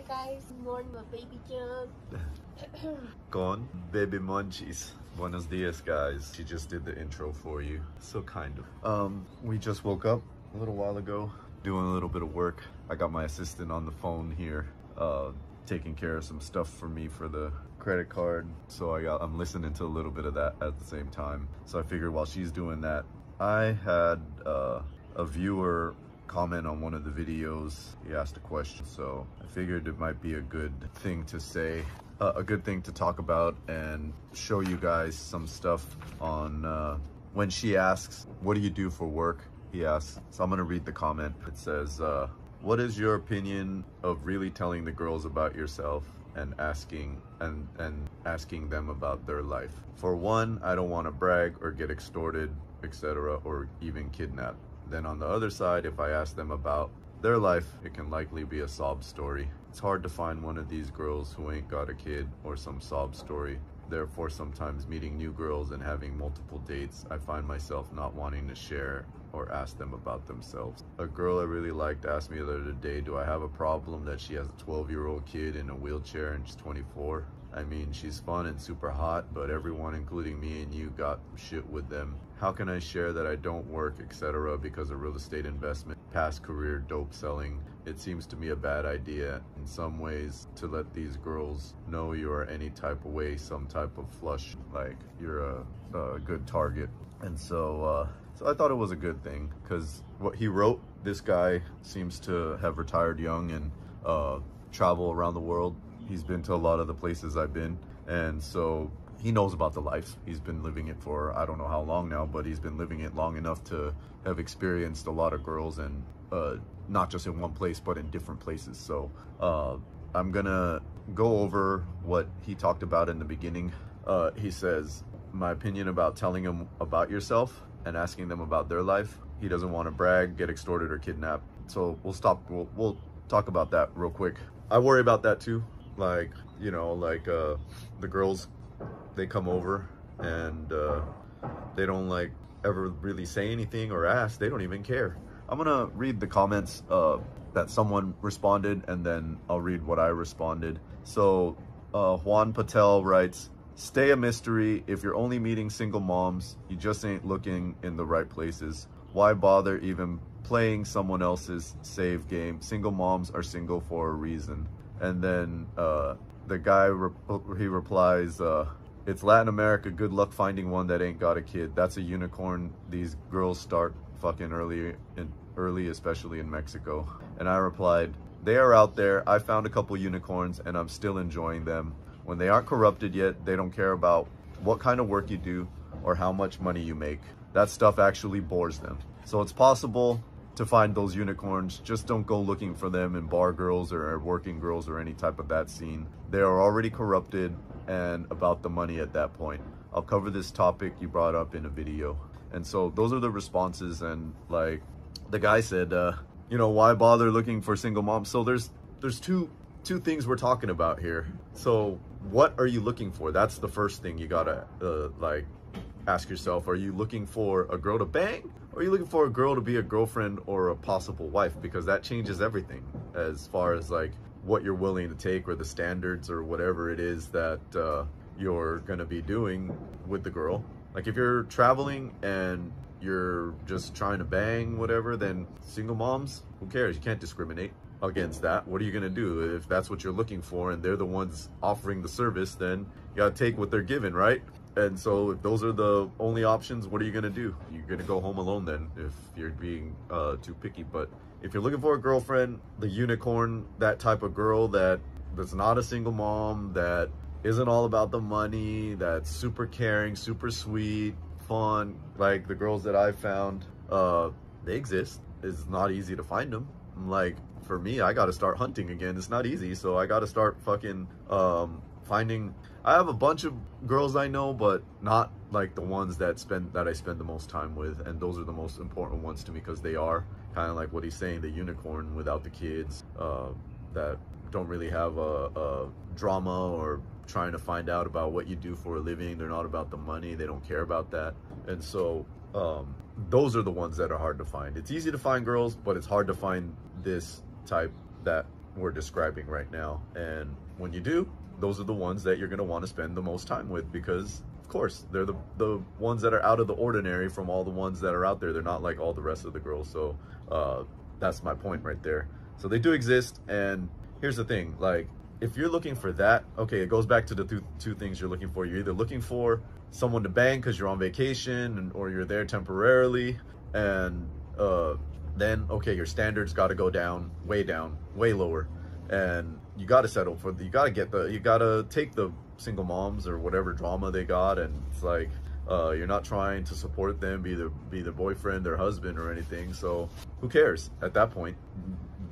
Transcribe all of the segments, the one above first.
Hi guys, good morning, my baby John. Con baby munchies. Buenos dias, guys. She just did the intro for you. So kind of. We just woke up a little while ago, doing a little bit of work. I got my assistant on the phone here, taking care of some stuff for me for the credit card. So I'm listening to a little bit of that at the same time. So I figured while she's doing that, I had a viewer comment on one of the videos. He asked a question, so I figured it might be a good thing to say, a good thing to talk about and show you guys some stuff on when she asks, what do you do for work? He asks, so I'm gonna read the comment. It says, what is your opinion of really telling the girls about yourself and asking them about their life? For one, I don't want to brag or get extorted, etc., or even kidnapped. Then on the other side, if I ask them about their life, it can likely be a sob story. It's hard to find one of these girls who ain't got a kid or some sob story. Therefore, sometimes meeting new girls and having multiple dates, I find myself not wanting to share or ask them about themselves. A girl I really liked asked me the other day, do I have a problem that she has a 12-year-old kid in a wheelchair and she's 24? I mean, she's fun and super hot, but everyone, including me and you, got shit with them. How can I share that I don't work, etc. because of real estate investment, past career, dope selling? It seems to me a bad idea in some ways to let these girls know you are any type of way, some type of flush, like you're a good target. And so I thought it was a good thing, because what he wrote, this guy seems to have retired young and travel around the world. He's been to a lot of the places I've been, and so he knows about the life. He's been living it for I don't know how long now, but he's been living it long enough to have experienced a lot of girls, and not just in one place, but in different places. So I'm gonna go over what he talked about in the beginning. He says, my opinion about telling them about yourself and asking them about their life. He doesn't want to brag, get extorted, or kidnapped. So we'll talk about that real quick. I worry about that too. Like, you know, like the girls, they come over and they don't like ever really say anything or ask. They don't even care. I'm gonna read the comments that someone responded, and then I'll read what I responded. So Juan Patel writes, stay a mystery. If you're only meeting single moms, you just ain't looking in the right places. Why bother even playing someone else's save game? Single moms are single for a reason. And then the guy, he replies, it's Latin America, good luck finding one that ain't got a kid. That's a unicorn. These girls start fucking early, especially in Mexico. And I replied, they are out there. I found a couple unicorns and I'm still enjoying them. When they aren't corrupted yet, they don't care about what kind of work you do or how much money you make. That stuff actually bores them. So it's possible to find those unicorns. Just don't go looking for them in bar girls or working girls or any type of that scene. They are already corrupted and about the money at that point. I'll cover this topic you brought up in a video. And so those are the responses. And like the guy said, you know, why bother looking for single moms? So there's two things we're talking about here. So what are you looking for? That's the first thing you gotta like ask yourself. Are you looking for a girl to bang? Or are you looking for a girl to be a girlfriend or a possible wife? Because that changes everything as far as like what you're willing to take or the standards or whatever it is that you're gonna be doing with the girl. Like if you're traveling and you're just trying to bang whatever, then single moms, who cares? You can't discriminate against that. What are you gonna do? If that's what you're looking for and they're the ones offering the service, then you gotta take what they're given, right? And so if those are the only options, what are you gonna do? You're gonna go home alone then if you're being too picky. But if you're looking for a girlfriend, the unicorn, that type of girl that's not a single mom, that isn't all about the money, that's super caring, super sweet, fun, like the girls that I've found, they exist. It's not easy to find them. Like for me, I gotta start hunting again. It's not easy, so I gotta start fucking finding. I have a bunch of girls I know, but not like the ones that I spend the most time with, and those are the most important ones to me because they are kind of like what he's saying, the unicorn without the kids, that don't really have a drama or trying to find out about what you do for a living. They're not about the money. They don't care about that. And so those are the ones that are hard to find. It's easy to find girls, but it's hard to find this type that we're describing right now. And when you do, those are the ones that you're going to want to spend the most time with, because of course they're the ones that are out of the ordinary from all the ones that are out there. They're not like all the rest of the girls. So that's my point right there. So they do exist. And here's the thing, like, if you're looking for that, okay, it goes back to the two things you're looking for. You're either looking for someone to bang because you're on vacation, or you're there temporarily, and then okay, your standards got to go down, way lower, and you got to settle for you got to take the single moms or whatever drama they got. And it's like, you're not trying to support them, be their boyfriend, their husband, or anything. So who cares at that point?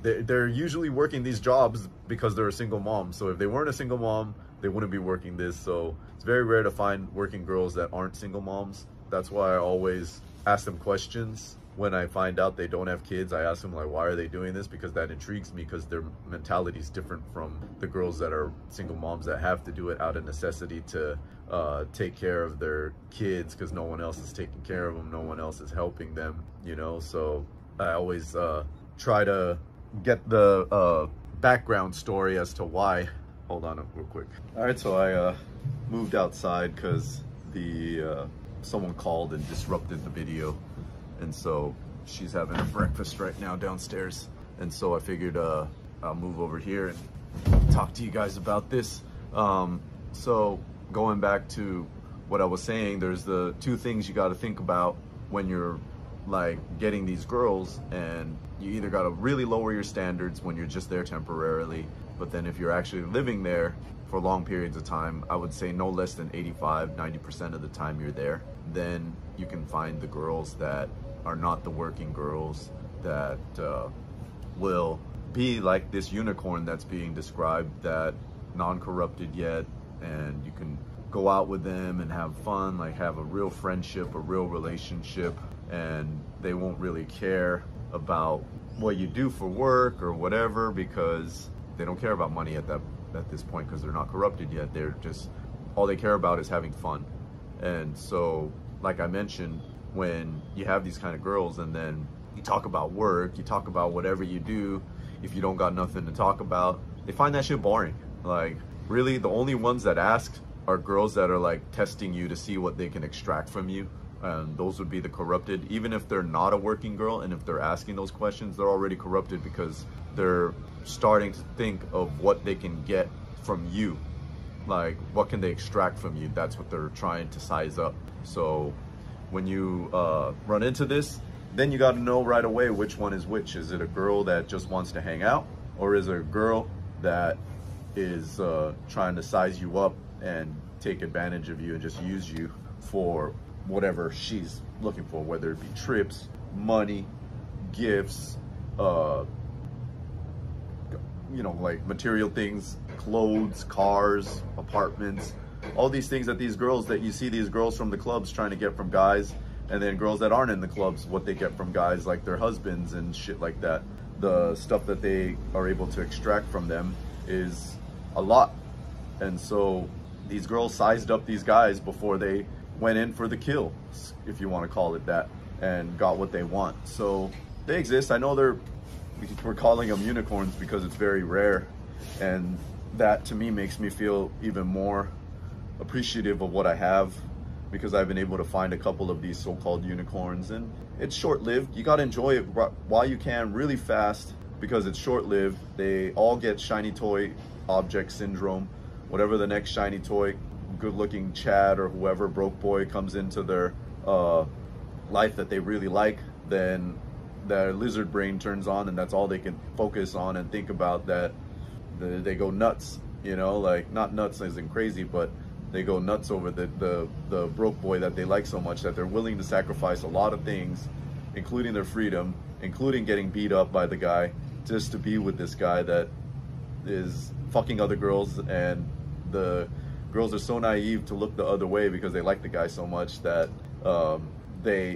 They're usually working these jobs because they're a single mom. So if they weren't a single mom, they wouldn't be working this. So it's very rare to find working girls that aren't single moms. That's why I always ask them questions. When I find out they don't have kids, I ask them, like, why are they doing this? Because that intrigues me, because their mentality is different from the girls that are single moms that have to do it out of necessity to take care of their kids, because no one else is taking care of them, no one else is helping them, you know. So I always try to get the background story as to why. Hold on real quick. All right, so I moved outside because someone called and disrupted the video, and so she's having a breakfast right now downstairs, and so I figured I'll move over here and talk to you guys about this. So going back to what I was saying, there's the two things you got to think about when you're like getting these girls, and you either got to really lower your standards when you're just there temporarily, but then if you're actually living there for long periods of time, I would say no less than 85–90% of the time you're there, then you can find the girls that are not the working girls, that will be like this unicorn that's being described, that non-corrupted yet, and you can go out with them and have fun, like have a real friendship, a real relationship, and they won't really care about what you do for work or whatever, because they don't care about money at this point, because they're not corrupted yet. They're just, all they care about is having fun. And so, like I mentioned, when you have these kind of girls and then you talk about work, you talk about whatever you do, if you don't got nothing to talk about, they find that shit boring. Like, really, the only ones that ask are girls that are like testing you to see what they can extract from you. And those would be the corrupted. Even if they're not a working girl, and if they're asking those questions, they're already corrupted, because they're starting to think of what they can get from you. Like, what can they extract from you? That's what they're trying to size up. So when you run into this, then you got to know right away which one is which. Is it a girl that just wants to hang out, or is it a girl that is trying to size you up and take advantage of you and just use you for whatever she's looking for, whether it be trips, money, gifts, you know, like material things, clothes, cars, apartments, all these things that these girls, that you see these girls from the clubs trying to get from guys, and then girls that aren't in the clubs, what they get from guys, like their husbands and shit like that. The stuff that they are able to extract from them is a lot. And so these girls sized up these guys before they went in for the kill, if you want to call it that, and got what they want. So they exist. I know we're calling them unicorns because it's very rare, and that to me makes me feel even more appreciative of what I have, because I've been able to find a couple of these so-called unicorns, and it's short-lived. You got to enjoy it while you can, really fast, because it's short-lived. They all get shiny toy object syndrome. Whatever the next shiny toy, good-looking Chad or whoever, broke boy, comes into their life that they really like, then their lizard brain turns on, and that's all they can focus on and think about. That they go nuts, you know, like not nuts as in crazy, but they go nuts over the broke boy that they like so much that they're willing to sacrifice a lot of things, including their freedom, including getting beat up by the guy, just to be with this guy that is fucking other girls. And the girls are so naive to look the other way because they like the guy so much that they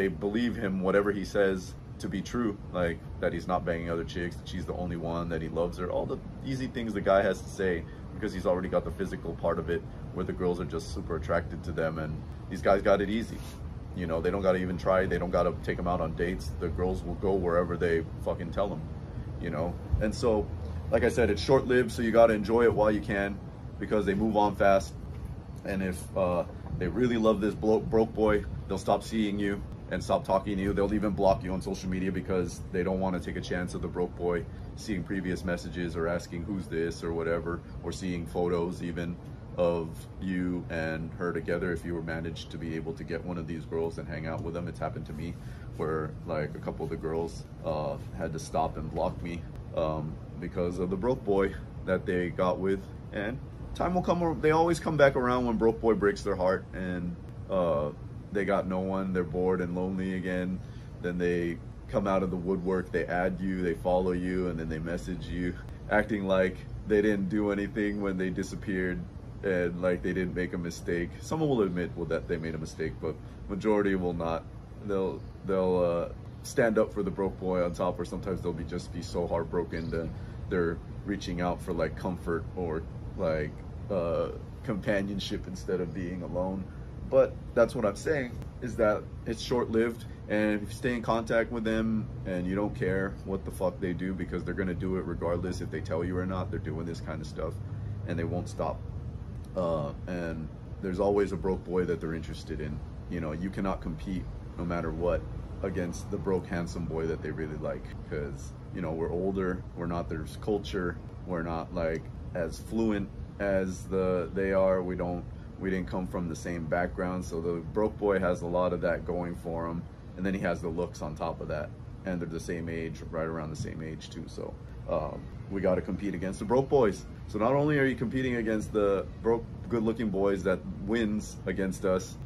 believe him, whatever he says, to be true, like that he's not banging other chicks, that she's the only one, that he loves her, all the easy things the guy has to say, because he's already got the physical part of it, where the girls are just super attracted to them. And these guys got it easy, you know. They don't gotta even try, they don't gotta take them out on dates. The girls will go wherever they fucking tell them, you know. And so, like I said, it's short-lived, so you got to enjoy it while you can, because they move on fast. And if they really love this broke boy, they'll stop seeing you and stop talking to you. They'll even block you on social media because they don't want to take a chance of the broke boy seeing previous messages or asking who's this or whatever, or seeing photos even of you and her together. If you were managed to be able to get one of these girls and hang out with them, it's happened to me where like a couple of the girls had to stop and block me because of the broke boy that they got with. And time will come, they always come back around when broke boy breaks their heart and they got no one, they're bored and lonely again. Then they come out of the woodwork, they add you, they follow you, and then they message you acting like they didn't do anything when they disappeared and like they didn't make a mistake. Someone will admit that they made a mistake, but majority will not. They'll stand up for the broke boy on top, or sometimes they'll just be so heartbroken that they're reaching out for like comfort or like companionship instead of being alone. But that's what I'm saying, is that it's short-lived, and if you stay in contact with them and you don't care what the fuck they do, because they're gonna do it regardless if they tell you or not. They're doing this kind of stuff and they won't stop. And there's always a broke boy that they're interested in. You know, you cannot compete no matter what against the broke handsome boy that they really like, because you know, we're older, we're not their culture, we're not like as fluent as they are. We didn't come from the same background, so the broke boy has a lot of that going for him, and then he has the looks on top of that, and they're the same age, right around the same age too. So we got to compete against the broke boys. So not only are you competing against the broke good-looking boys that wins against us,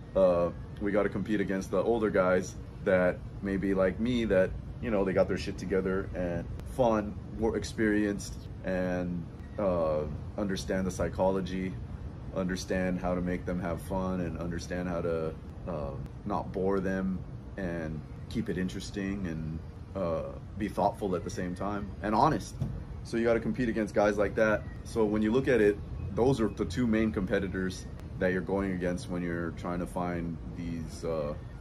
we got to compete against the older guys that maybe like me, that you know, they got their shit together and fun, more experienced, and understand the psychology, understand how to make them have fun, and understand how to not bore them and keep it interesting, and be thoughtful at the same time and honest. So you got to compete against guys like that. So when you look at it, those are the two main competitors that you're going against when you're trying to find these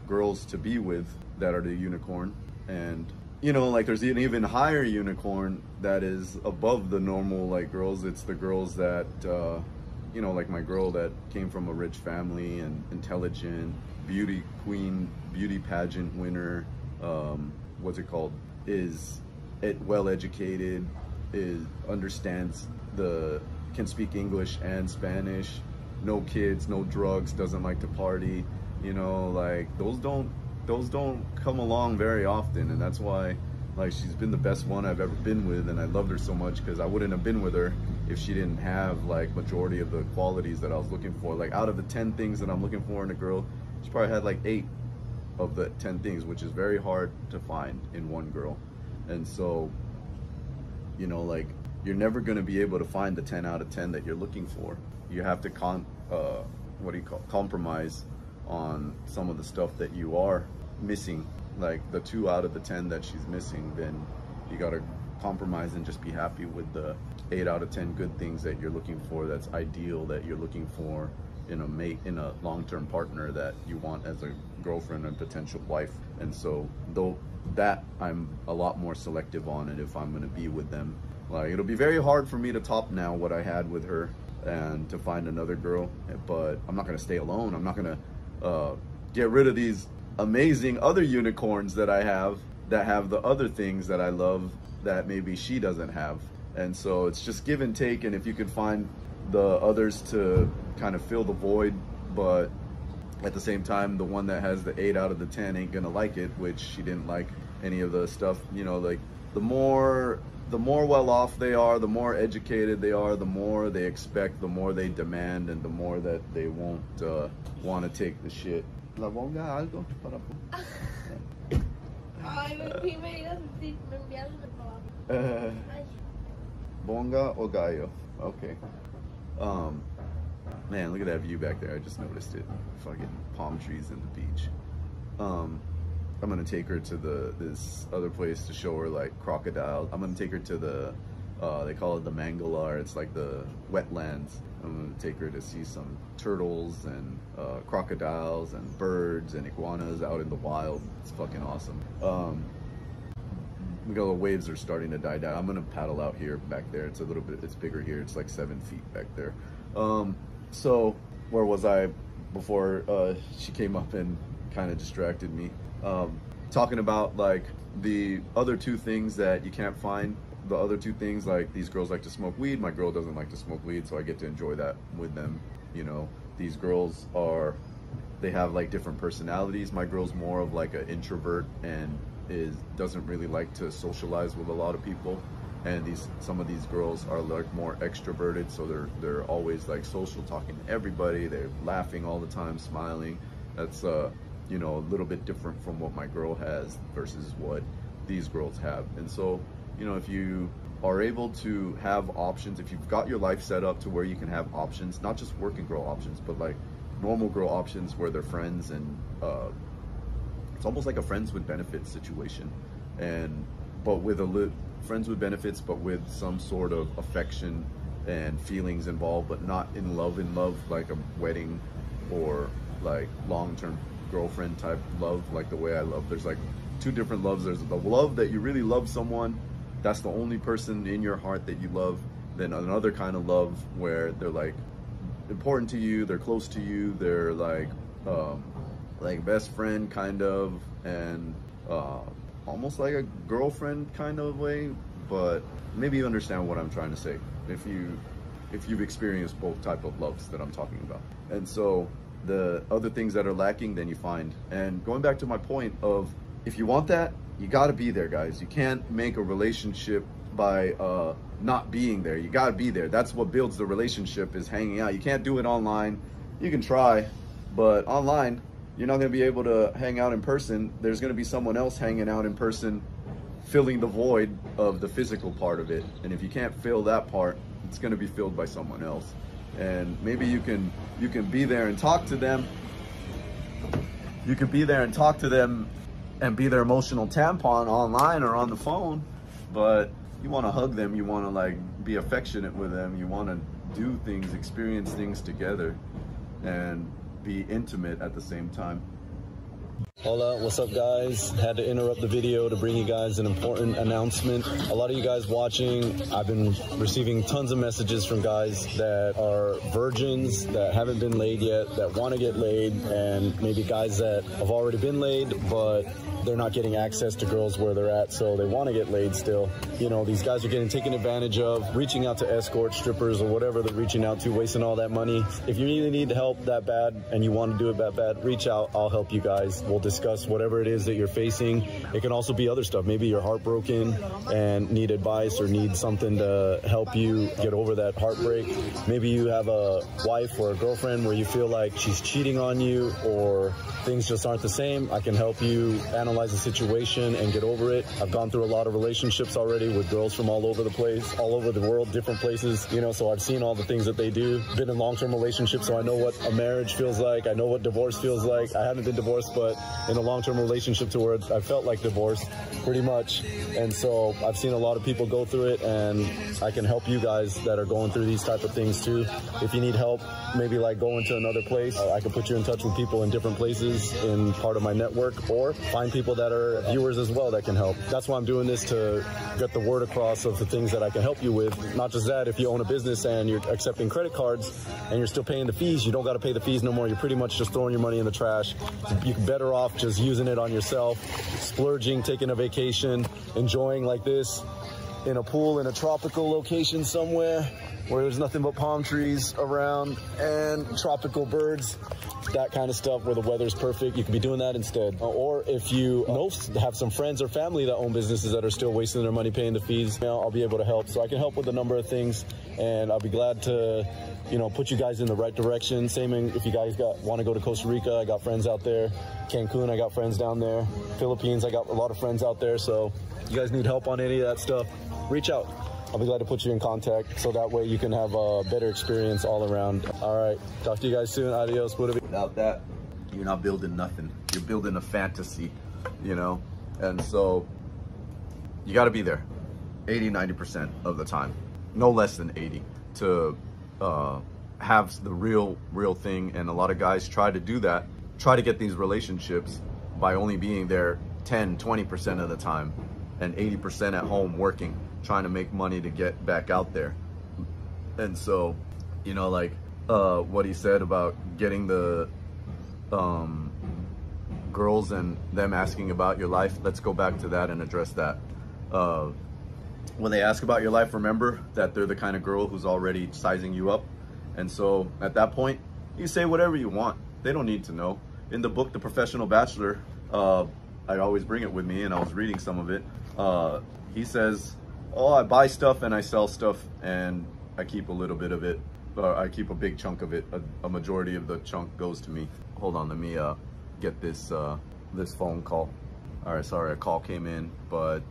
girls to be with that are the unicorn. And you know, like there's an even higher unicorn that is above the normal like girls. It's the girls that you know, like my girl that came from a rich family and intelligent, beauty queen, beauty pageant winner, what's it called, is well educated, understands can speak English and Spanish, no kids, no drugs, doesn't like to party. You know, like those don't come along very often, and that's why like she's been the best one I've ever been with, and I loved her so much because I wouldn't have been with her if she didn't have like majority of the qualities that I was looking for. Like out of the 10 things that I'm looking for in a girl, she probably had like 8 of the 10 things, which is very hard to find in one girl. And so, you know, like you're never going to be able to find the 10 out of 10 that you're looking for. You have to compromise on some of the stuff that you are missing, like the 2 out of the 10 that she's missing. Then you got to compromise and just be happy with the 8 out of 10 good things that you're looking for, that's ideal, that you're looking for in a mate, in a long-term partner that you want as a girlfriend and potential wife. And so though that I'm a lot more selective on it if I'm going to be with them. Like it'll be very hard for me to top now what I had with her and to find another girl, but I'm not going to stay alone. I'm not going to get rid of these amazing other unicorns that I have, that have the other things that I love that maybe she doesn't have. And so it's just give and take, and if you can find the others to kind of fill the void, but at the same time the one that has the 8 out of the 10 ain't gonna like it, which she didn't like any of the stuff, you know, like the more well off they are, the more educated they are, the more they expect, the more they demand, and the more that they won't want to take the shit. La bonga algo para Ay, me enviaron de trabajo. bonga o gallo. Okay. Man, look at that view back there. I just noticed it. Fucking palm trees and the beach. I'm gonna take her to this other place to show her like crocodiles. I'm gonna take her to the they call it the Mangalar. It's like the wetlands. I'm gonna take her to see some turtles and crocodiles and birds and iguanas out in the wild. It's fucking awesome. the waves are starting to die down. I'm gonna paddle out here back there. It's a little bit, it's bigger here. It's like 7 feet back there. So where was I before she came up and kind of distracted me? Talking about like the other two things that you can't find. The other two things, like these girls like to smoke weed. My girl doesn't like to smoke weed, so I get to enjoy that with them. You know, these girls they have like different personalities. My girl's more of like an introvert and doesn't really like to socialize with a lot of people. And some of these girls are like more extroverted, so they're always like social, talking to everybody. They're laughing all the time, smiling. That's you know, a little bit different from what my girl has versus what these girls have. And so, you know, if you are able to have options, if you've got your life set up to where you can have options, not just working girl options, but like normal girl options where they're friends, and it's almost like a friends with benefits situation, but with friends with benefits, but with some sort of affection and feelings involved, but not in love like a wedding or like long-term girlfriend type love, like the way I love. There's like two different loves. There's the love that you really love someone, that's the only person in your heart that you love. Then another kind of love where they're like important to you, they're close to you, they're like best friend kind of, and almost like a girlfriend kind of way. But maybe you understand what I'm trying to say if you've experienced both type of loves that I'm talking about. And so the other things that are lacking, then you find. And going back to my point of, if you want that, you got to be there, guys. You can't make a relationship by not being there. You got to be there. That's what builds the relationship, is hanging out. You can't do it online. You can try, but online you're not going to be able to hang out in person. There's going to be someone else hanging out in person, filling the void of the physical part of it. And if you can't fill that part, it's going to be filled by someone else. And maybe you can be there and talk to them. You can be there and talk to them and be their emotional tampon online or on the phone, but you want to hug them, you want to like be affectionate with them, you want to do things, experience things together, and be intimate at the same time. Hola, what's up guys? Had to interrupt the video to bring you guys an important announcement. A lot of you guys watching, I've been receiving tons of messages from guys that are virgins, that haven't been laid yet, that want to get laid, and maybe guys that have already been laid, but they're not getting access to girls where they're at, so they want to get laid still. You know, these guys are getting taken advantage of, reaching out to escorts, strippers, or whatever they're reaching out to, wasting all that money. If you really need help that bad and you want to do it that bad, reach out. I'll help you guys. We'll discuss whatever it is that you're facing. It can also be other stuff. Maybe you're heartbroken and need advice or need something to help you get over that heartbreak. Maybe you have a wife or a girlfriend where you feel like she's cheating on you or things just aren't the same. I can help you analyze the situation and get over it. I've gone through a lot of relationships already with girls from all over the place, all over the world, different places, you know, so I've seen all the things that they do. Been in long-term relationships, so I know what a marriage feels like. I know what divorce feels like. I haven't been divorced, but in a long-term relationship to where I felt like divorce, pretty much. And so I've seen a lot of people go through it, and I can help you guys that are going through these type of things too. If you need help, maybe like going to another place, I can put you in touch with people in different places in part of my network, or find people that are viewers as well that can help. That's why I'm doing this, to get the word across of the things that I can help you with. Not just that, if you own a business and you're accepting credit cards and you're still paying the fees, you don't got to pay the fees no more. You're pretty much just throwing your money in the trash. You're better off just using it on yourself, splurging, taking a vacation, enjoying like this in a pool in a tropical location somewhere where there's nothing but palm trees around and tropical birds, that kind of stuff, where the weather's perfect. You could be doing that instead. Or if you have some friends or family that own businesses that are still wasting their money paying the fees, you know, I'll be able to help. So I can help with a number of things, and I'll be glad to, you know, put you guys in the right direction. Same if you guys want to go to Costa Rica, I got friends out there. Cancun, I got friends down there. Philippines, I got a lot of friends out there. So you guys need help on any of that stuff, reach out. I'll be glad to put you in contact, so that way you can have a better experience all around. All right, talk to you guys soon. Adios. Without that, you're not building nothing. You're building a fantasy, you know? And so you got to be there 80-90% of the time, no less than 80, to have the real thing. And a lot of guys try to do that, try to get these relationships by only being there 10-20% of the time. and 80% at home working, trying to make money to get back out there. And so, you know, like what he said about getting the girls and them asking about your life, let's go back to that and address that. When they ask about your life, remember that they're the kind of girl who's already sizing you up. And so at that point, you say whatever you want. They don't need to know. In the book, The Professional Bachelor, I always bring it with me, and I was reading some of it. He says, oh, I buy stuff and I sell stuff, and I keep a little bit of it. I keep a big chunk of it. A majority of the chunk goes to me. Hold on, let me get this this phone call. All right, sorry, a call came in, but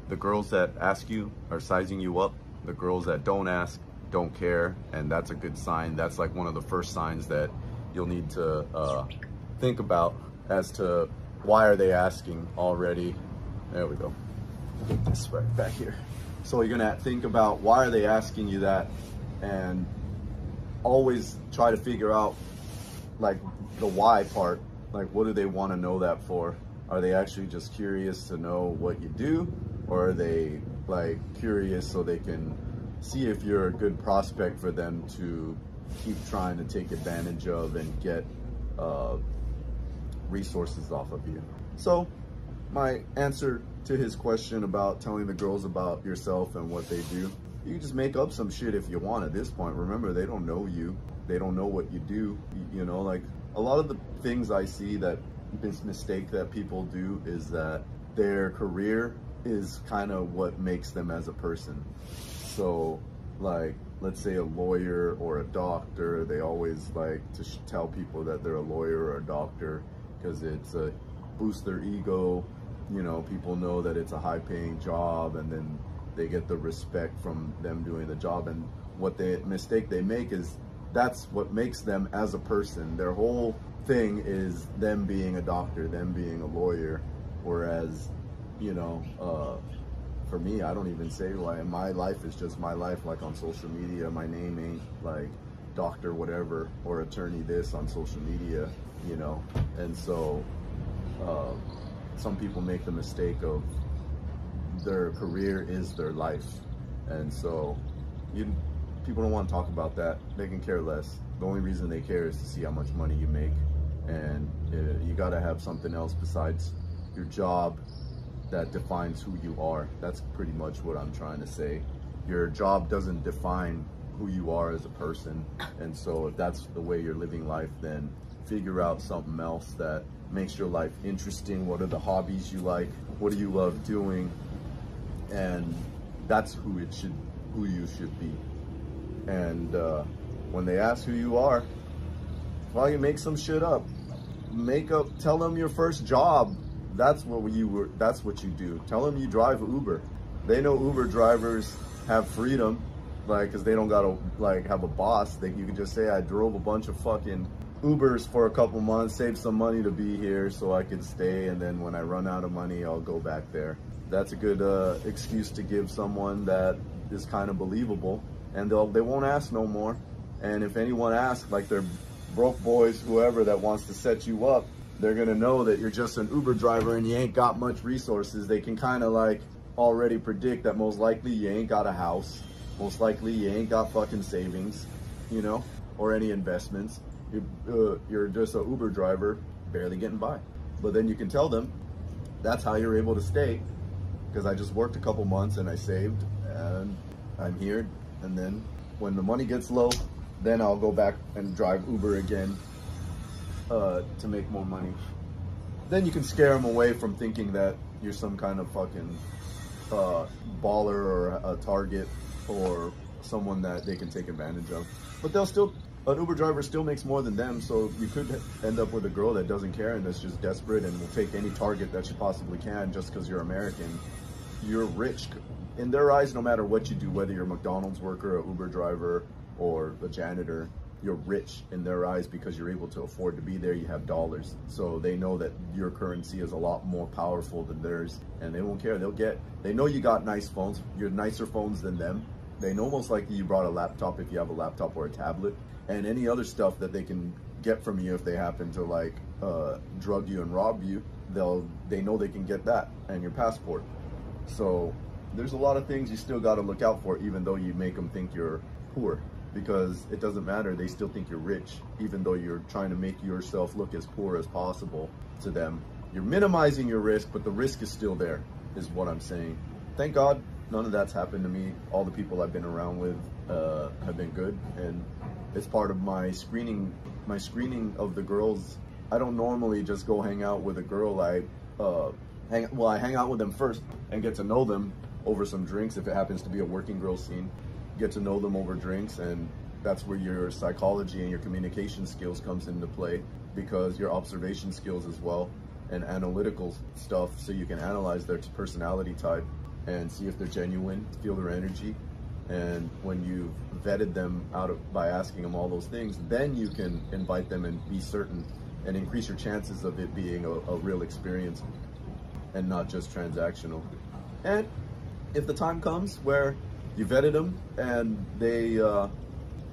the girls that ask you are sizing you up. The girls that don't ask don't care, and that's a good sign. That's like one of the first signs that you'll need to think about as to why are they asking already. There we go. Get this right back here. So you're gonna think about why are they asking you that, and always try to figure out like the why part. Like, what do they want to know that for? Are they actually just curious to know what you do, or are they like curious so they can see if you're a good prospect for them to keep trying to take advantage of and get resources off of you? So my answer to his question about telling the girls about yourself and what they do, you can just make up some shit if you want at this point. Remember, they don't know you. They don't know what you do. You know, like a lot of the things I see that this mistake that people do is that their career is kind of what makes them as a person. So like, let's say a lawyer or a doctor, they always like to tell people that they're a lawyer or a doctor because it's a boost their ego. You know, people know that it's a high paying job, and then they get the respect from them doing the job. And what the mistake they make is that's what makes them as a person. Their whole thing is them being a doctor, them being a lawyer. Whereas, you know, for me, I don't even say why. My life is just my life. Like on social media, my name ain't like doctor whatever or attorney this on social media, you know. And so some people make the mistake of their career is their life. And so people don't want to talk about that. They can care less. The only reason they care is to see how much money you make. And you got to have something else besides your job that defines who you are. That's pretty much what I'm trying to say. Your job doesn't define who you are as a person. And so if that's the way you're living life, then figure out something else that makes your life interesting. What are the hobbies you like? What do you love doing? And that's who you should be. And when they ask who you are, well, you make some shit up. Tell them your first job. That's what you do. Tell them you drive Uber. They know Uber drivers have freedom, like, cause they don't gotta like have a boss. You can just say, I drove a bunch of fucking Ubers for a couple months, saved some money to be here so I could stay, and then when I run out of money, I'll go back there. That's a good excuse to give someone that is kind of believable, and they won't ask no more. And if anyone asks, like they're broke boys, whoever that wants to set you up, they're gonna know that you're just an Uber driver and you ain't got much resources. They can kind of like already predict that most likely you ain't got a house, most likely you ain't got fucking savings, you know, or any investments. You're just an Uber driver, barely getting by. But then you can tell them that's how you're able to stay, because I just worked a couple months and I saved and I'm here. And then when the money gets low, then I'll go back and drive Uber again to make more money. Then you can scare them away from thinking that you're some kind of fucking baller or a target or someone that they can take advantage of. But an Uber driver still makes more than them, so you could end up with a girl that doesn't care and that's just desperate and will take any target that she possibly can just because you're American. You're rich. In their eyes, no matter what you do, whether you're a McDonald's worker, an Uber driver, or a janitor, you're rich in their eyes because you're able to afford to be there. You have dollars. So they know that your currency is a lot more powerful than theirs, and they won't care. They know you got nice phones. You're nicer phones than them. They know most likely you brought a laptop if you have a laptop or a tablet, and any other stuff that they can get from you if they happen to like drug you and rob you. They know they can get that and your passport. So there's a lot of things you still got to look out for, even though you make them think you're poor, because it doesn't matter. They still think you're rich, even though you're trying to make yourself look as poor as possible to them. You're minimizing your risk, but the risk is still there, is what I'm saying. Thank God none of that's happened to me. All the people I've been around with have been good, and it's part of my screening of the girls. I don't normally just go hang out with a girl. I hang out with them first and get to know them over some drinks. If it happens to be a working girl scene, get to know them over drinks, and that's where your psychology and your communication skills comes into play, because your observation skills as well, and analytical stuff, so you can analyze their personality type and see if they're genuine, feel their energy. And when you've vetted them by asking them all those things, then you can invite them and be certain and increase your chances of it being a real experience and not just transactional. And if the time comes where you vetted them and they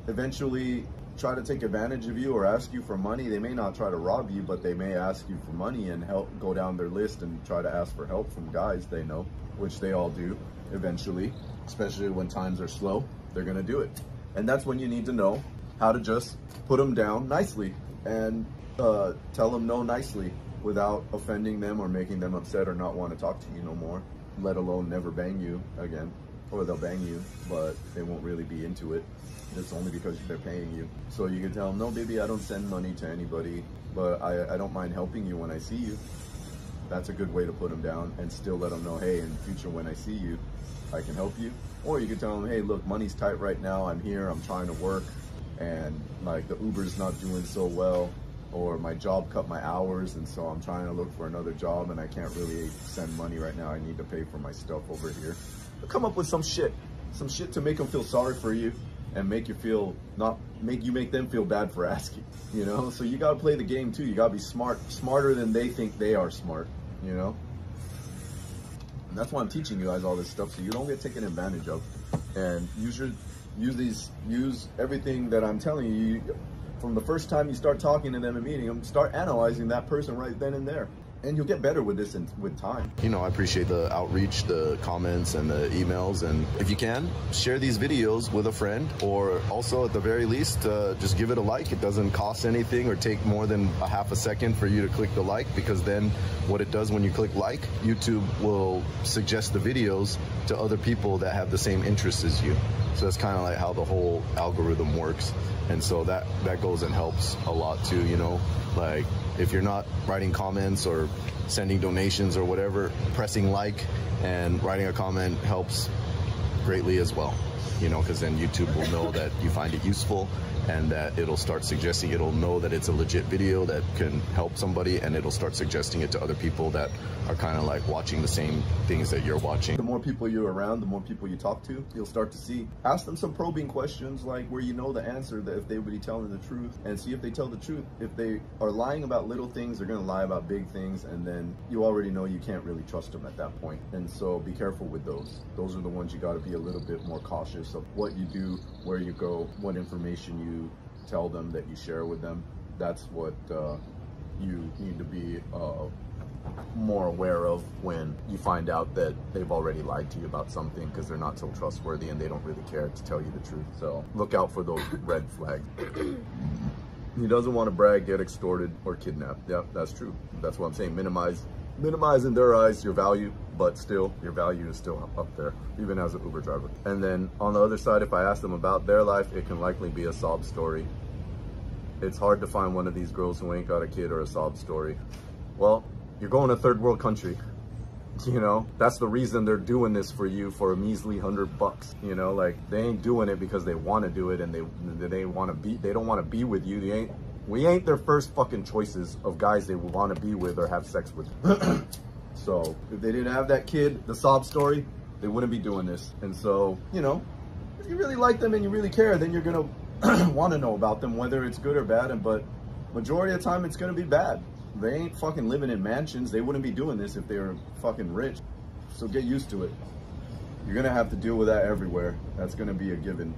eventually try to take advantage of you or ask you for money, they may not try to rob you, but they may ask you for money and help go down their list and try to ask for help from guys they know, which they all do eventually, especially when times are slow. They're gonna do it. And that's when you need to know how to just put them down nicely and tell them no nicely without offending them or making them upset or not want to talk to you no more, let alone never bang you again. Or they'll bang you, but they won't really be into it. It's only because they're paying you. So you can tell them, no, baby, I don't send money to anybody, but I don't mind helping you when I see you. That's a good way to put them down, and still let them know, hey, in the future when I see you, I can help you. Or you can tell them, hey, look, money's tight right now. I'm here, I'm trying to work, and like the Uber's not doing so well, or my job cut my hours, and so I'm trying to look for another job and I can't really send money right now. I need to pay for my stuff over here. Come up with some shit to make them feel sorry for you and make you feel make them feel bad for asking, you know? So you gotta play the game too. You gotta be smarter than they think they are smart, you know? And that's why I'm teaching you guys all this stuff, so you don't get taken advantage of. And use everything that I'm telling you. From the first time you start talking to them and meeting them, start analyzing that person right then and there. And you'll get better with this with time. You know, I appreciate the outreach, the comments, and the emails. And if you can, share these videos with a friend, or also at the very least, just give it a like. It doesn't cost anything or take more than a half a second for you to click the like, because then what it does when you click like, YouTube will suggest the videos to other people that have the same interests as you. So that's kind of like how the whole algorithm works. And so that goes and helps a lot too, you know? Like, if you're not writing comments or sending donations or whatever, pressing like and writing a comment helps greatly as well, you know, because then YouTube will know that you find it useful, and that it'll start suggesting, it'll know that it's a legit video that can help somebody, and it'll start suggesting it to other people that are kind of like watching the same things that you're watching. The more people you're around, the more people you talk to, you'll start to see. Ask them some probing questions, like where you know the answer, that if they would be telling the truth, and see if they tell the truth. If they are lying about little things, they're gonna lie about big things, and then you already know you can't really trust them at that point. And so be careful with those. Those are the ones you gotta be a little bit more cautious of what you do, where you go, what information you tell them that you share with them. That's what you need to be more aware of when you find out that they've already lied to you about something, because they're not so trustworthy and they don't really care to tell you the truth. So look out for those red flags. He doesn't want to brag, get extorted, or kidnapped. Yeah, that's true. That's what I'm saying. Minimize in their eyes your value, but still your value is still up there, even as an Uber driver. And then on the other side, if I ask them about their life, it can likely be a sob story. It's hard to find one of these girls who ain't got a kid or a sob story. Well, you're going to a third world country, you know? That's the reason they're doing this for you for a measly $100, you know? Like, they ain't doing it because they want to do it, and they don't want to be with you. We ain't their first fucking choices of guys they want to be with or have sex with. So if they didn't have that kid, the sob story, they wouldn't be doing this. And so, you know, if you really like them and you really care, then you're gonna want to know about them, whether it's good or bad. But majority of the time, it's gonna be bad. They ain't fucking living in mansions. They wouldn't be doing this if they were fucking rich. So get used to it. You're gonna have to deal with that everywhere. That's gonna be a given.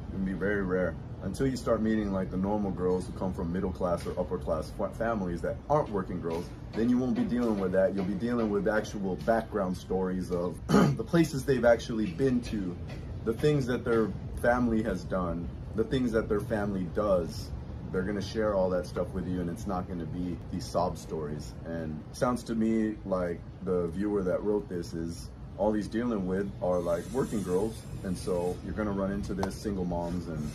It's gonna be very rare. until you start meeting like the normal girls who come from middle class or upper class families that aren't working girls, then you won't be dealing with that. You'll be dealing with actual background stories of the places they've actually been to, the things that their family has done, the things that their family does. They're gonna share all that stuff with you, and it's not gonna be these sob stories. And sounds to me like the viewer that wrote this is all he's dealing with are like working girls, and so you're gonna run into this single moms and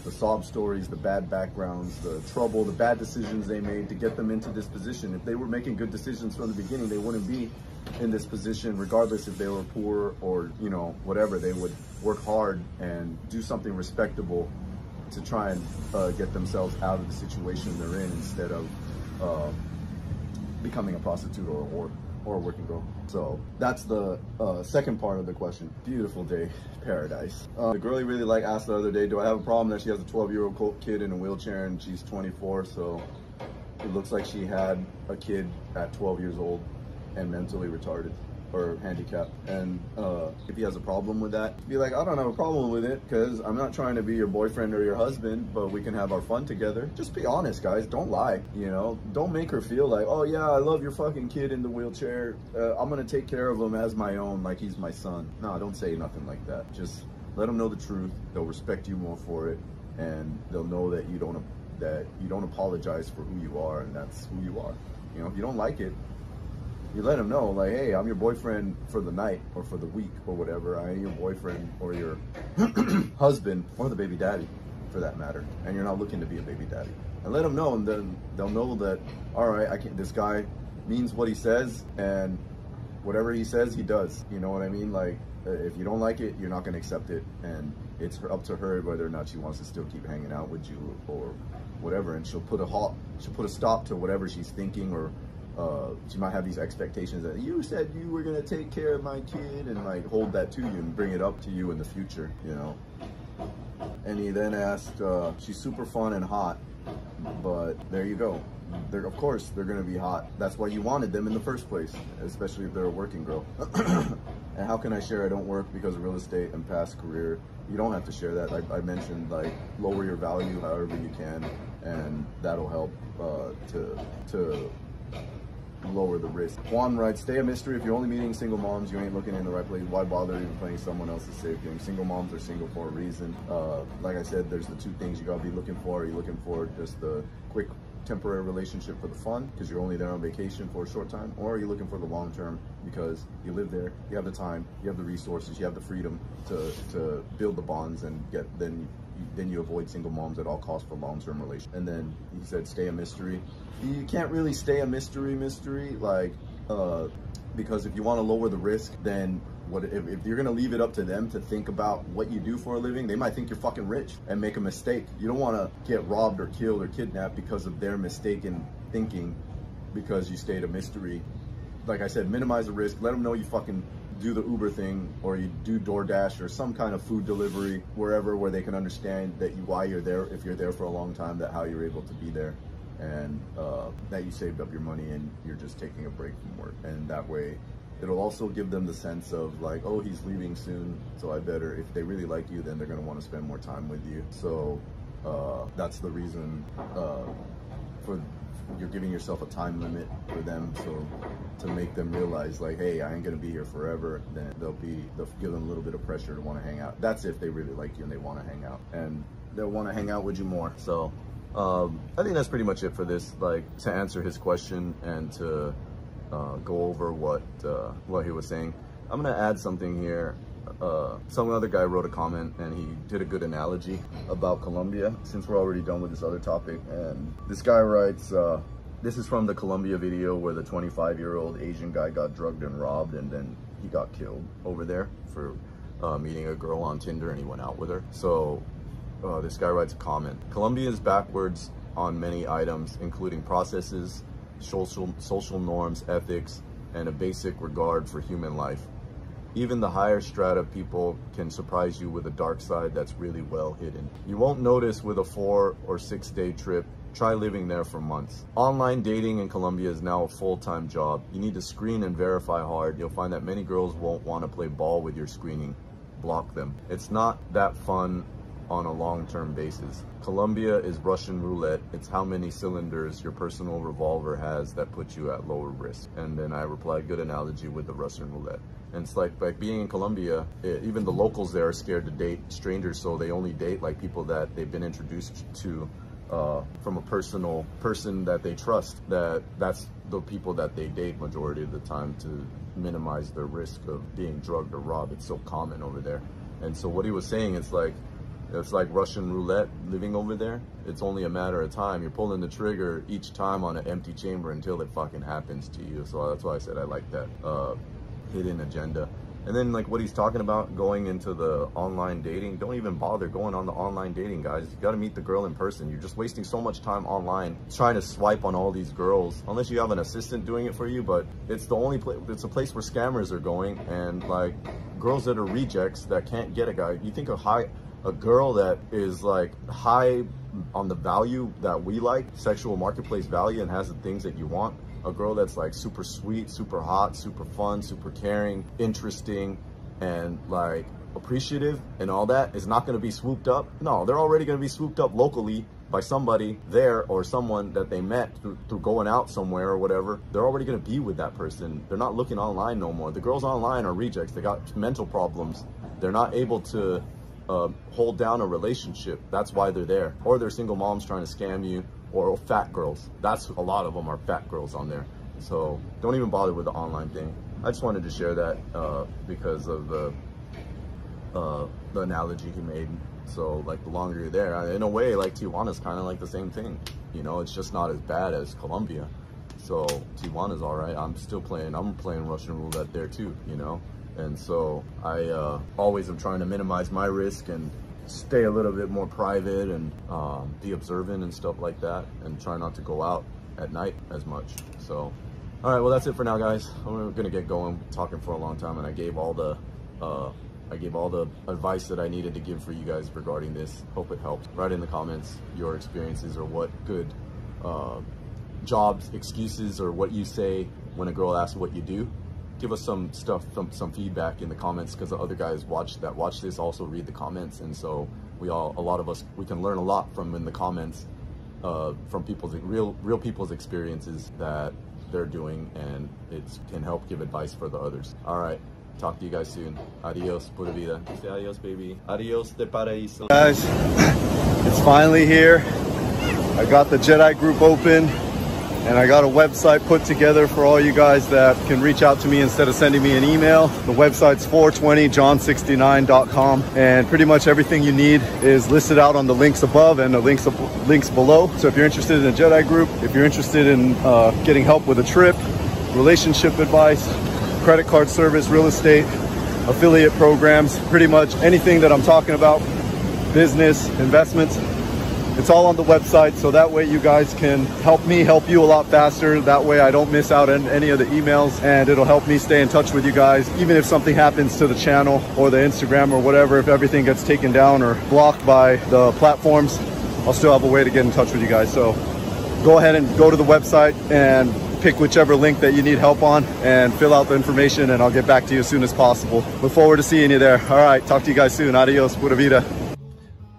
the sob stories, the bad backgrounds, the trouble, the bad decisions they made to get them into this position. If they were making good decisions from the beginning, they wouldn't be in this position, regardless if they were poor or, you know, whatever. They would work hard and do something respectable to try and get themselves out of the situation they're in, instead of becoming a prostitute or a whore or a working girl. So that's the second part of the question. Beautiful day, paradise. The girl you really like asked the other day, do I have a problem that she has a 12-year-old kid in a wheelchair and she's 24? So it looks like she had a kid at 12 years old and mentally retarded or handicapped. And if he has a problem with that, be like, I don't have a problem with it, because I'm not trying to be your boyfriend or your husband, but we can have our fun together. Just be honest, guys. Don't lie, you know? Don't make her feel like, oh yeah, I love your fucking kid in the wheelchair. I'm gonna take care of him as my own, like he's my son. No, don't say nothing like that. Just let them know the truth. They'll respect you more for it, and they'll know that you don't apologize for who you are, and that's who you are. You know, if you don't like it, you let them know, like, hey, I'm your boyfriend for the night or for the week or whatever. I ain't your boyfriend or your husband or the baby daddy, for that matter. And you're not looking to be a baby daddy. And let them know, and then they'll know that, all right, this guy means what he says, and whatever he says, he does. You know what I mean? Like, if you don't like it, you're not going to accept it. And it's up to her whether or not she wants to still keep hanging out with you or whatever. And she'll put a stop to whatever she's thinking, or she might have these expectations that you said you were gonna take care of my kid, and like hold that to you and bring it up to you in the future, you know. And he then asked, she's super fun and hot, but there you go. Of course they're gonna be hot. That's why you wanted them in the first place, especially if they're a working girl. And how can I share I don't work because of real estate and past career? You don't have to share that. Like I mentioned, like lower your value however you can, and that'll help to lower the risk. Juan writes, stay a mystery. If you're only meeting single moms, you ain't looking in the right place. Why bother even playing someone else's safe game? Single moms are single for a reason. Like I said, there's the two things you gotta be looking for. Are you looking for just the quick temporary relationship for the fun, because you're only there on vacation for a short time? Or are you looking for the long term because you live there, you have the time, you have the resources, you have the freedom to build the bonds and then you avoid single moms at all costs for long-term relations. And then he said, stay a mystery. You can't really stay a mystery, like, because if you want to lower the risk, then if you're gonna leave it up to them to think about what you do for a living, they might think you're fucking rich and make a mistake. You don't want to get robbed or killed or kidnapped because of their mistaken thinking, because you stayed a mystery. Like I said, minimize the risk. Let them know you fucking do the Uber thing, or you do DoorDash or some kind of food delivery wherever, where they can understand why you're there, if you're there for a long time, that how you're able to be there, and that you saved up your money and you're just taking a break from work. And that way it'll also give them the sense of like, oh, he's leaving soon, so I better, if they really like you, then they're going to want to spend more time with you. So that's the reason for you're giving yourself a time limit for them, so to make them realize like, hey, I ain't gonna be here forever. Then they'll give them a little bit of pressure to want to hang out. That's if they really like you and they want to hang out, and they'll want to hang out with you more. So I think that's pretty much it for this, like, to answer his question and to go over what he was saying. I'm gonna add something here. Some other guy wrote a comment and he did a good analogy about Colombia, since we're already done with this other topic. And this guy writes, this is from the Colombia video where the 25-year-old Asian guy got drugged and robbed, and then he got killed over there for meeting a girl on Tinder, and he went out with her. So this guy writes a comment: Colombia is backwards on many items, including processes, social norms, ethics, and a basic regard for human life. Even the higher strata people can surprise you with a dark side that's really well hidden. You won't notice with a 4 or 6 day trip. Try living there for months. Online dating in Colombia is now a full-time job. You need to screen and verify hard. You'll find that many girls won't want to play ball with your screening. Block them. It's not that fun on a long-term basis. Colombia is Russian roulette. It's how many cylinders your personal revolver has that puts you at lower risk. And then I replied, good analogy with the Russian roulette. And it's like being in Colombia, even the locals there are scared to date strangers, so they only date like people that they've been introduced to from a person that they trust. That's the people that they date majority of the time to minimize their risk of being drugged or robbed. It's so common over there. And so what he was saying, it's like Russian roulette living over there. It's only a matter of time. You're pulling the trigger each time on an empty chamber until it fucking happens to you. So that's why I said I like that hidden agenda. And then like what he's talking about going into the online dating, don't even bother going on the online dating, guys. You got to meet the girl in person. You're just wasting so much time online trying to swipe on all these girls, unless you have an assistant doing it for you. But it's the only place, it's a place where scammers are going, and like girls that are rejects that can't get a guy. You think a girl that is like high on the value that we like, sexual marketplace value, and has the things that you want. A girl that's like super sweet, super hot, super fun, super caring, interesting, and like appreciative and all that is not going to be swooped up. No, they're already going to be swooped up locally by somebody there or someone that they met through going out somewhere or whatever. They're already going to be with that person. They're not looking online no more. The girls online are rejects. They got mental problems. They're not able to hold down a relationship. That's why they're there. Or they're single moms trying to scam you, or fat girls. That's a lot of them are fat girls on there. So don't even bother with the online thing. I just wanted to share that because of the analogy he made. So like the longer you're there, in a way, like Tijuana's kind of like the same thing. You know, it's just not as bad as Colombia. So Tijuana's all right. I'm playing Russian roulette there too, you know? And so I always am trying to minimize my risk and stay a little bit more private and be observant and stuff like that, and try not to go out at night as much. So, all right, well, that's it for now, guys. I'm gonna get going, talking for a long time, and I gave all the advice that I needed to give for you guys regarding this. Hope it helped. Write in the comments your experiences, or what good jobs, excuses, or what you say when a girl asks what you do. Give us some stuff, some feedback in the comments, because the other guys watch this also read the comments, and so a lot of us, we can learn a lot from in the comments, from people's real people's experiences that they're doing, and it can help give advice for the others. All right, talk to you guys soon. Adios, pura vida. Say adios, baby. Adios de paraíso. Guys, it's finally here. I got the Jedi group open, and I got a website put together for all you guys that can reach out to me instead of sending me an email. The website's 420john69.com, and pretty much everything you need is listed out on the links above and the links below. So if you're interested in a Jedi group, if you're interested in getting help with a trip, relationship advice, credit card service, real estate, affiliate programs, pretty much anything that I'm talking about, business, investments, it's all on the website, so that way you guys can help me help you a lot faster. That way I don't miss out on any of the emails, and it'll help me stay in touch with you guys. Even if something happens to the channel or the Instagram or whatever, if everything gets taken down or blocked by the platforms, I'll still have a way to get in touch with you guys. So go ahead and go to the website and pick whichever link that you need help on and fill out the information, and I'll get back to you as soon as possible. Look forward to seeing you there. All right, talk to you guys soon. Adios, pura vida.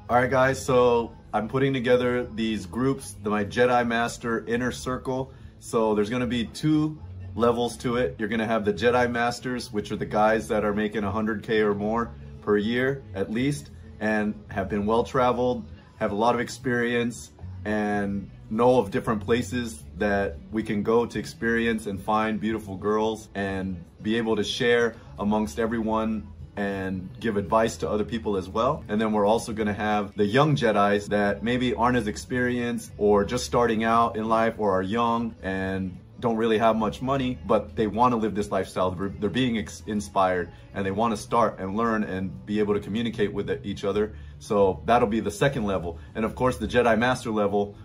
All right, guys, so I'm putting together these groups, my Jedi Master Inner Circle. So there's gonna be 2 levels to it. You're gonna have the Jedi Masters, which are the guys that are making 100K or more per year at least, and have been well-traveled, have a lot of experience, and know of different places that we can go to experience and find beautiful girls and be able to share amongst everyone and give advice to other people as well. And then we're also gonna have the young Jedis that maybe aren't as experienced or just starting out in life, or are young and don't really have much money, but they wanna live this lifestyle. They're being inspired, and they wanna start and learn and be able to communicate with each other. So that'll be the second level. And of course the Jedi Master level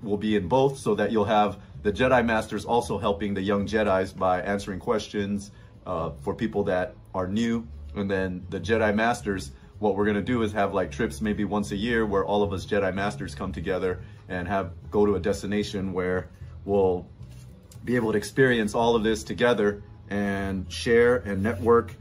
will be in both, so that you'll have the Jedi Masters also helping the young Jedis by answering questions for people that are new. And then the Jedi Masters, what we're gonna do is have like trips maybe once a year where all of us Jedi Masters come together and go to a destination where we'll be able to experience all of this together and share and network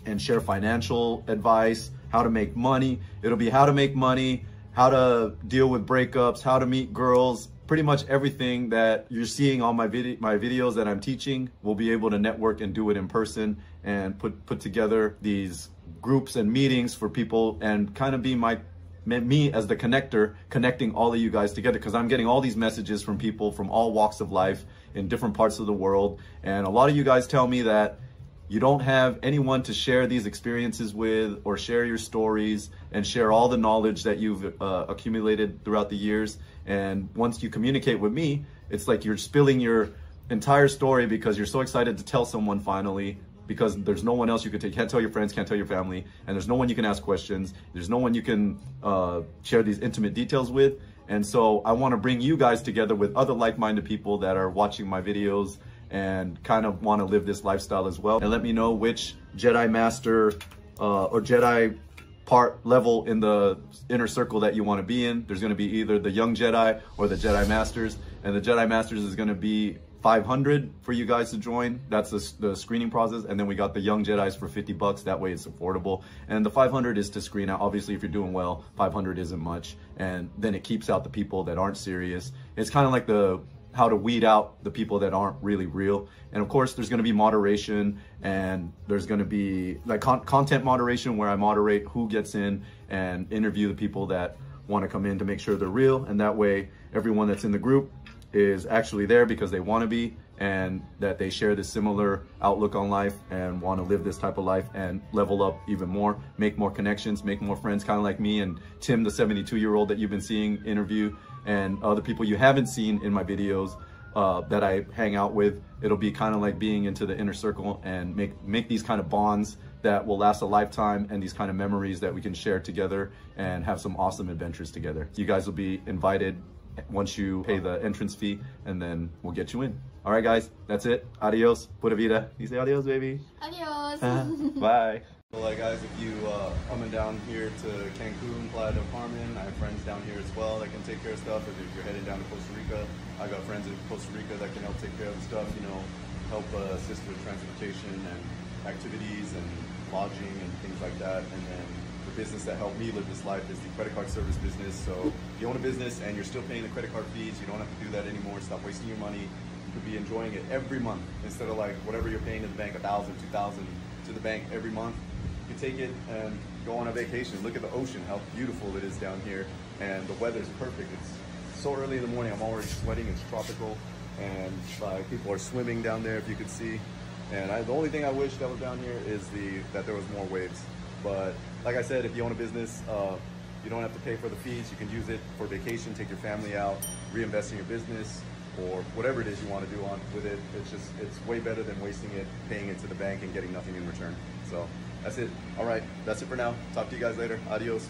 and share financial advice, how to make money. It'll be how to make money, how to deal with breakups, how to meet girls. Pretty much everything that you're seeing on my videos that I'm teaching, we'll be able to network and do it in person and put together these groups and meetings for people and kind of be me as the connector, connecting all of you guys together, because I'm getting all these messages from people from all walks of life in different parts of the world. And a lot of you guys tell me that you don't have anyone to share these experiences with or share your stories and share all the knowledge that you've accumulated throughout the years. And once you communicate with me, it's like you're spilling your entire story because you're so excited to tell someone finally, because there's no one else you can take. Can't tell your friends, can't tell your family, and there's no one you can ask questions. There's no one you can share these intimate details with. And so I want to bring you guys together with other like-minded people that are watching my videos and kind of want to live this lifestyle as well. And let me know which Jedi Master or Jedi part level in the inner circle that you want to be in. There's going to be either the young Jedi or the Jedi Masters. And the Jedi Masters is going to be 500 for you guys to join. That's the screening process. And then we got the young Jedis for 50 bucks. That way it's affordable. And the 500 is to screen out. Obviously, if you're doing well, 500 isn't much. And then it keeps out the people that aren't serious. It's kind of like how to weed out the people that aren't really real. And of course, there's going to be moderation, and there's going to be like content moderation where I moderate who gets in and interview the people that want to come in to make sure they're real. And that way, everyone that's in the group is actually there because they want to be, and that they share this similar outlook on life and want to live this type of life and level up even more, make more connections, make more friends, kind of like me and Tim, the 72-year-old that you've been seeing interview, and other people you haven't seen in my videos that I hang out with. It'll be kind of like being into the inner circle and make these kind of bonds that will last a lifetime, and these kind of memories that we can share together and have some awesome adventures together. You guys will be invited once you pay the entrance fee, and then we'll get you in. All right, guys, that's it. Adios. Pura vida. You say adios, baby. Adios. Bye. Well, guys, if you coming down here to Cancun, Playa del Carmen, I have friends down here as well that can take care of stuff. If you're heading down to Costa Rica, I got friends in Costa Rica that can help take care of the stuff, you know, help assist with transportation and activities and lodging and things like that. And then the business that helped me live this life is the credit card service business. So if you own a business and you're still paying the credit card fees, you don't have to do that anymore. Stop wasting your money. You could be enjoying it every month instead of like whatever you're paying to the bank, $1,000, $2,000 to the bank every month. You take it and go on a vacation. Look at the ocean, how beautiful it is down here, and the weather's perfect. It's so early in the morning, I'm already sweating. It's tropical, and people are swimming down there, if you could see. And the only thing I wish that was down here is that there was more waves. But like I said, if you own a business, you don't have to pay for the fees. You can use it for vacation, take your family out, reinvest in your business, or whatever it is you want to do with it. It's way better than wasting it, paying it to the bank and getting nothing in return. So that's it. All right, that's it for now. Talk to you guys later. Adios.